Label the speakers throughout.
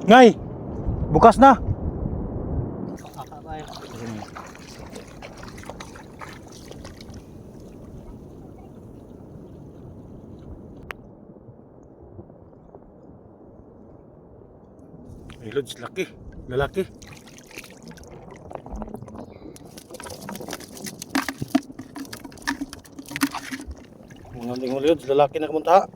Speaker 1: Ngay, bukas na. Ay, Lods, laki. Lalaki. Mga ating huli, Lods, lalaki na kamunta.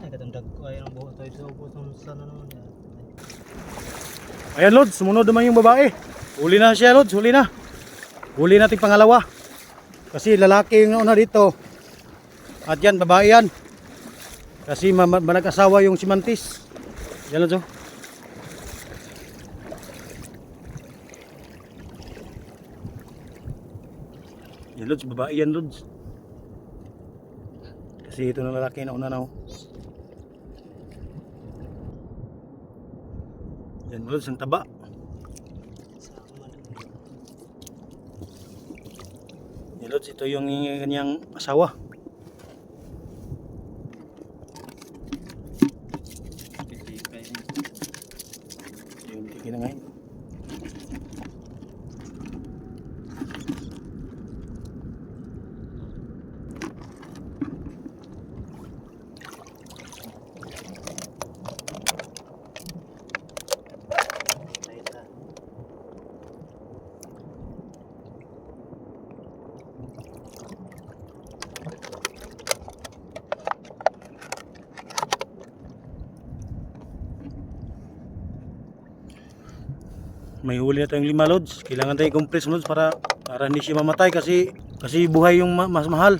Speaker 2: Ay, katandag ko ay ang buhok tayo sa ubos ng sana naman.
Speaker 1: Ayan, Lods, sumunod naman yung babae. Huli na siya, Lods, huli na. Huli natin pangalawa. Kasi lalaki yung una dito. At yan, babae yan. Kasi nag-asawa yung si Mantis. Yan, Lods, oh. Yan, Lods, babae yan, Lods. Kasi ito na lalaki na una na, oh. Yan, Lods, ang taba. Yan, Lods, ito yung kanyang asawa. Yung tigil na ngayon. May huli na tayong 5, Lods. Kailangan tayong i-compress, Lods, para hindi siya mamatay kasi buhay yung mas mahal.